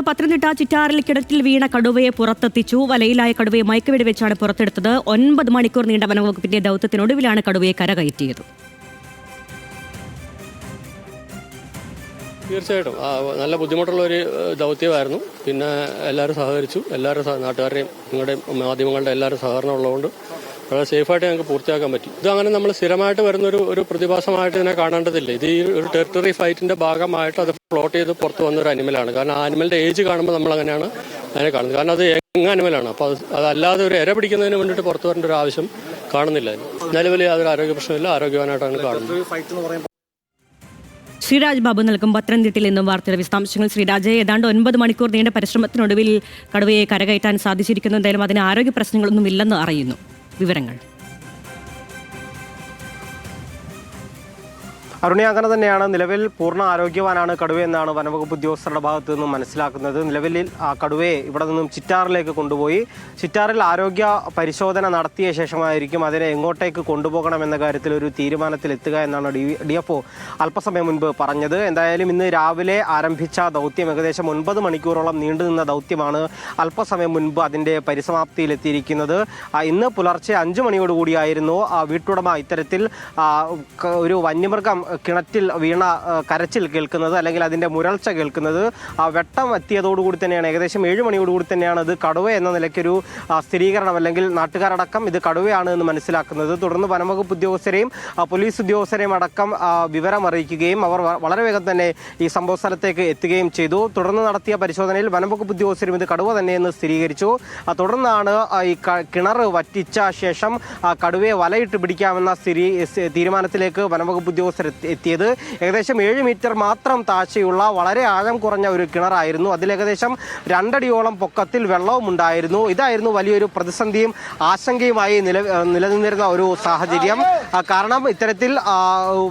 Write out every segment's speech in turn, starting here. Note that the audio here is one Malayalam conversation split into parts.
പത്തനംതിട്ട ചിറ്റാറിൽ കിണറ്റിൽ വീണ കടുവയെ പുറത്തെത്തിച്ചു. വലയിലായ കടുവയെ മയക്കുവെടി വെച്ചാണ് പുറത്തെടുത്തത്. 9 മണിക്കൂർ നീണ്ട വനംവകുപ്പിന്റെ ദൌത്യത്തിനൊടുവിലാണ് കടുവയെ കരകയറ്റിയത്. തീർച്ചയായിട്ടും നല്ല ബുദ്ധിമുട്ടുള്ള ഒരു ദൗത്യമായിരുന്നു. പിന്നെ എല്ലാവരും സഹകരിച്ചു. എല്ലാവരും നാട്ടുകാരുടെയും നിങ്ങളുടെ മാധ്യമങ്ങളുടെ എല്ലാവരും സഹകരണം ഉള്ളതുകൊണ്ട് വളരെ സേഫായിട്ട് ഞങ്ങൾക്ക് പൂർത്തിയാക്കാൻ പറ്റി. ഇതങ്ങനെ നമ്മൾ സ്ഥിരമായിട്ട് വരുന്ന ഒരു പ്രതിഭാസമായിട്ട് ഇതിനെ കാണേണ്ടതില്ല. ഇത് ഈ ഒരു ടെറിട്ടറി ഫൈറ്റിന്റെ ഭാഗമായിട്ട് അത് ഫ്ലോട്ട് ചെയ്ത് പുറത്ത് വന്നൊരു അനിമലാണ്. കാരണം ആ അനിമലിന്റെ ഏജ് കാണുമ്പോൾ നമ്മൾ അങ്ങനെയാണ് അതിനെ കാണുന്നത്. കാരണം അത് യങ് അനിമലാണ്. അപ്പോൾ അതല്ലാതെ ഒരു ഇര പിടിക്കുന്നതിന് വേണ്ടിയിട്ട് പുറത്ത് വരേണ്ട ഒരു ആവശ്യം കാണുന്നില്ല. നിലവിൽ യാതൊരു ആരോഗ്യ പ്രശ്നമില്ല, ആരോഗ്യവാനായിട്ടാണ് കാണുന്നത്. ശ്രീരാജ് ബാബു നൽകും പത്തനംതിട്ടയിൽ നിന്നും വാർത്തയുടെ വിശദാംശങ്ങൾ. ശ്രീരാജ്, ഏതാണ്ട് 9 മണിക്കൂർ നീണ്ട പരിശ്രമത്തിനൊടുവിൽ കടുവയെ കരകയറ്റാൻ സാധിച്ചിരിക്കുന്നു. എന്തായാലും അതിന് ആരോഗ്യ പ്രശ്നങ്ങളൊന്നും ഇല്ലെന്ന് അറിയുന്നു. വിവരങ്ങൾ അരുണി, അങ്ങനെ തന്നെയാണ്. നിലവിൽ പൂർണ്ണ ആരോഗ്യവാനാണ് കടുവയെന്നാണ് വനംവകുപ്പ് ഉദ്യോഗസ്ഥരുടെ ഭാഗത്തു നിന്നും മനസ്സിലാക്കുന്നത്. നിലവിൽ ആ കടുവയെ ഇവിടെ നിന്നും ചിറ്റാറിലേക്ക് കൊണ്ടുപോയി ചിറ്റാറിൽ ആരോഗ്യ പരിശോധന നടത്തിയ ശേഷമായിരിക്കും അതിനെ എങ്ങോട്ടേക്ക് കൊണ്ടുപോകണമെന്ന കാര്യത്തിൽ ഒരു തീരുമാനത്തിലെത്തുക എന്നാണ് DFO അല്പസമയം മുൻപ് പറഞ്ഞത്. എന്തായാലും ഇന്ന് രാവിലെ ആരംഭിച്ച ദൗത്യം ഏകദേശം 9 മണിക്കൂറോളം നീണ്ടുനിന്ന ദൗത്യമാണ് അല്പസമയം മുൻപ് അതിൻ്റെ പരിസമാപ്തിയിലെത്തിയിരിക്കുന്നത്. ഇന്ന് പുലർച്ചെ 5 മണിയോടുകൂടിയായിരുന്നു വീട്ടുടമ ഇത്തരത്തിൽ ഒരു വന്യമൃഗം കിണറ്റിൽ വീണ കരച്ചിൽ കേൾക്കുന്നത്, അല്ലെങ്കിൽ അതിൻ്റെ മുരൾച്ച കേൾക്കുന്നത്. വെട്ടം എത്തിയതോടുകൂടി തന്നെയാണ്, ഏകദേശം 7 മണിയോടുകൂടി തന്നെയാണ് ഇത് കടുവ എന്ന നിലയ്ക്കൊരു സ്ഥിരീകരണം, അല്ലെങ്കിൽ നാട്ടുകാരടക്കം ഇത് കടുവയാണ് എന്ന് മനസ്സിലാക്കുന്നത്. തുടർന്ന് വനംവകുപ്പ് ഉദ്യോഗസ്ഥരെയും പോലീസ് ഉദ്യോഗസ്ഥരെയും അടക്കം വിവരം അറിയിക്കുകയും അവർ വളരെ വേഗം തന്നെ ഈ സംഭവ സ്ഥലത്തേക്ക് എത്തുകയും ചെയ്തു. തുടർന്ന് നടത്തിയ പരിശോധനയിൽ വനംവകുപ്പ് ഉദ്യോഗസ്ഥരും ഇത് കടുവ തന്നെയെന്ന് സ്ഥിരീകരിച്ചു. തുടർന്നാണ് ഈ കിണർ വറ്റിച്ച ശേഷം കടുവയെ വലയിട്ട് പിടിക്കാമെന്ന തീരുമാനത്തിലേക്ക് വനംവകുപ്പ് ഉദ്യോഗസ്ഥർ എത്തിയത്. ഏകദേശം 7 മീറ്റർ മാത്രം താഴ്ചയുള്ള വളരെ ആഴം കുറഞ്ഞ ഒരു കിണറായിരുന്നു. അതിലേകദേശം 2 അടിയോളം പൊക്കത്തിൽ വെള്ളവും ഉണ്ടായിരുന്നു. ഇതായിരുന്നു വലിയൊരു പ്രതിസന്ധിയും ആശങ്കയുമായി നിലനിന്നിരുന്ന ഒരു സാഹചര്യം. കാരണം ഇത്തരത്തിൽ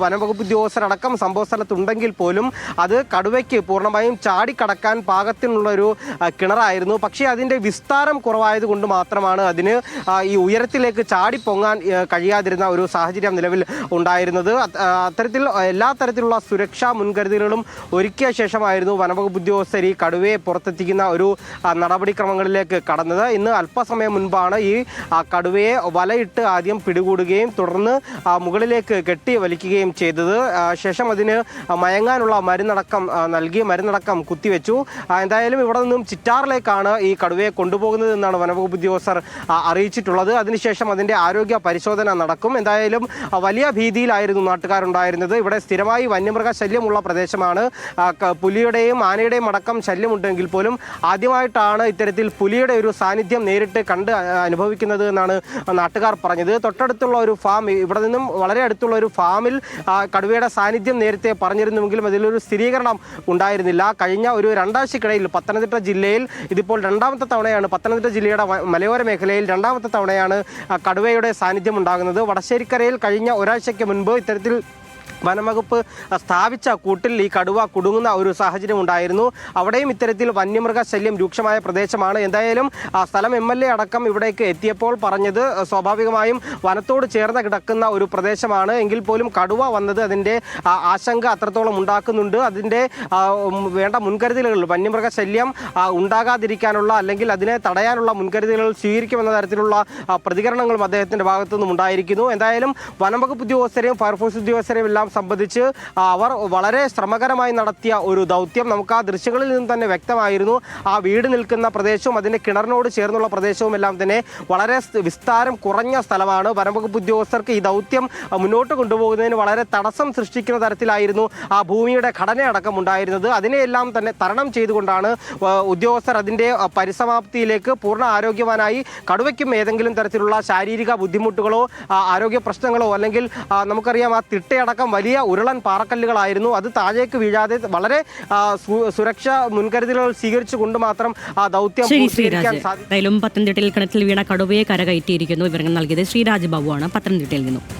വനംവകുപ്പ് ഉദ്യോഗസ്ഥരടക്കം സംഭവ സ്ഥലത്തുണ്ടെങ്കിൽ പോലും അത് കടുവയ്ക്ക് പൂർണ്ണമായും ചാടിക്കടക്കാൻ പാകത്തിനുള്ള ഒരു കിണറായിരുന്നു. പക്ഷേ അതിൻ്റെ വിസ്താരം കുറവായതുകൊണ്ട് മാത്രമാണ് അതിന് ഈ ഉയരത്തിലേക്ക് ചാടിപ്പൊങ്ങാൻ കഴിയാതിരുന്ന ഒരു സാഹചര്യം നിലവിൽ ഉണ്ടായിരുന്നത്. അത്തരത്തിൽ എല്ലാ തരത്തിലുള്ള സുരക്ഷാ മുൻകരുതലുകളും ഒരുക്കിയ ശേഷമായിരുന്നു വനംവകുപ്പ് ഉദ്യോഗസ്ഥർ ഈ കടുവയെ പുറത്തെത്തിക്കുന്ന ഒരു നടപടിക്രമങ്ങളിലേക്ക് കടന്നത്. ഇന്ന് അല്പസമയം മുൻപാണ് ഈ കടുവയെ വലയിട്ട് ആദ്യം പിടികൂടുകയും തുടർന്ന് മുകളിലേക്ക് കെട്ടി വലിക്കുകയും ചെയ്തത്. ശേഷം അതിന് മയങ്ങാനുള്ള മരുന്നടക്കം കുത്തിവെച്ചു. എന്തായാലും ഇവിടെ നിന്നും ചിറ്റാറിലേക്കാണ് ഈ കടുവയെ കൊണ്ടുപോകുന്നത് എന്നാണ് വനംവകുപ്പ് ഉദ്യോഗസ്ഥർ അറിയിച്ചിട്ടുള്ളത്. അതിനുശേഷം അതിൻ്റെ ആരോഗ്യ പരിശോധന നടക്കും. എന്തായാലും വലിയ ഭീതിയിലായിരുന്നു നാട്ടുകാരുണ്ടായിരുന്നത്. ഇവിടെ സ്ഥിരമായി വന്യമൃഗ ശല്യമുള്ള പ്രദേശമാണ്. പുലിയുടെയും ആനയുടെയും അടക്കം ശല്യമുണ്ടെങ്കിൽ പോലും ആദ്യമായിട്ടാണ് ഇത്തരത്തിൽ പുലിയുടെ ഒരു സാന്നിധ്യം നേരിട്ട് കണ്ട് അനുഭവിക്കുന്നത് എന്നാണ് നാട്ടുകാർ പറഞ്ഞത്. തൊട്ടടുത്തുള്ള ഒരു ഫാം, ഇവിടെ നിന്നും വളരെ അടുത്തുള്ള ഒരു ഫാമിൽ കടുവയുടെ സാന്നിധ്യം നേരത്തെ പറഞ്ഞിരുന്നുവെങ്കിലും അതിലൊരു സ്ഥിരീകരണം ഉണ്ടായിരുന്നില്ല. കഴിഞ്ഞ ഒരു 2 ആഴ്ചക്കിടയിൽ പത്തനംതിട്ട ജില്ലയിൽ ഇതിപ്പോൾ 2ാമത്തെ തവണയാണ്, പത്തനംതിട്ട ജില്ലയുടെ മലയോര മേഖലയിൽ 2ാമത്തെ തവണയാണ് കടുവയുടെ സാന്നിധ്യം ഉണ്ടാകുന്നത്. വടശ്ശേരിക്കരയിൽ കഴിഞ്ഞ ഒരാഴ്ചയ്ക്ക് മുൻപ് ഇത്തരത്തിൽ വനംവകുപ്പ് സ്ഥാപിച്ച കൂട്ടിൽ ഈ കടുവ കുടുങ്ങുന്ന ഒരു സാഹചര്യം ഉണ്ടായിരുന്നു. അവിടെയും ഇത്തരത്തിൽ വന്യമൃഗ ശല്യം രൂക്ഷമായ പ്രദേശമാണ്. എന്തായാലും സ്ഥലം MLA അടക്കം ഇവിടേക്ക് എത്തിയപ്പോൾ പറഞ്ഞത് സ്വാഭാവികമായും വനത്തോട് ചേർന്ന് കിടക്കുന്ന ഒരു പ്രദേശമാണ് എങ്കിൽ പോലും കടുവ വന്നത് അതിൻ്റെ ആശങ്ക അത്രത്തോളം ഉണ്ടാക്കുന്നുണ്ട്. അതിൻ്റെ വേണ്ട മുൻകരുതലുകൾ, വന്യമൃഗ ശല്യം ഉണ്ടാകാതിരിക്കാനുള്ള അല്ലെങ്കിൽ അതിനെ തടയാനുള്ള മുൻകരുതലുകൾ സ്വീകരിക്കുമെന്ന തരത്തിലുള്ള പ്രതികരണങ്ങളും അദ്ദേഹത്തിൻ്റെ ഭാഗത്തുനിന്നും ഉണ്ടായിരിക്കുന്നു. എന്തായാലും വനംവകുപ്പ് ഉദ്യോഗസ്ഥരെയും ഫയർഫോഴ്സ് ഉദ്യോഗസ്ഥരെയും എല്ലാം സംബന്ധിച്ച് അവർ വളരെ ശ്രമകരമായി നടത്തിയ ഒരു ദൗത്യം നമുക്ക് ആ ദൃശ്യങ്ങളിൽ നിന്ന് തന്നെ വ്യക്തമായിരുന്നു. ആ വീട് നിൽക്കുന്ന പ്രദേശവും അതിൻ്റെ കിണറിനോട് ചേർന്നുള്ള പ്രദേശവും എല്ലാം തന്നെ വളരെ വിസ്താരം കുറഞ്ഞ സ്ഥലമാണ്. വനംവകുപ്പ് ഉദ്യോഗസ്ഥർക്ക് ഈ ദൗത്യം മുന്നോട്ട് കൊണ്ടുപോകുന്നതിന് വളരെ തടസ്സം സൃഷ്ടിക്കുന്ന തരത്തിലായിരുന്നു ആ ഭൂമിയുടെ ഘടനയടക്കം ഉണ്ടായിരുന്നത്. അതിനെയെല്ലാം തന്നെ തരണം ചെയ്തുകൊണ്ടാണ് ഉദ്യോഗസ്ഥർ അതിൻ്റെ പരിസമാപ്തിയിലേക്ക് പൂർണ്ണ ആരോഗ്യവാനായി, കടുവയ്ക്കും ഏതെങ്കിലും തരത്തിലുള്ള ശാരീരിക ബുദ്ധിമുട്ടുകളോ ആരോഗ്യ പ്രശ്നങ്ങളോ അല്ലെങ്കിൽ നമുക്കറിയാം ആ തിട്ടയടക്കം വലിയ ഉരുളൻ പാറക്കല്ലുകളായിരുന്നു. അത് താഴേക്ക് വീഴാതെ വളരെ സുരക്ഷാ മുൻകരുതലുകൾ സ്വീകരിച്ചുകൊണ്ട് മാത്രം ആ ദൗത്യം പൂർത്തീകരിക്കാൻ സാധിക്കും. പത്തനംതിട്ടയിൽ കിണറ്റിൽ വീണ കടുവയെ കരകയറ്റിയിരിക്കുന്നു. വിവരങ്ങൾ നൽകിയത് ശ്രീരാജ് ബാബുവാണ് പത്തനംതിട്ടയിൽ നിന്നും.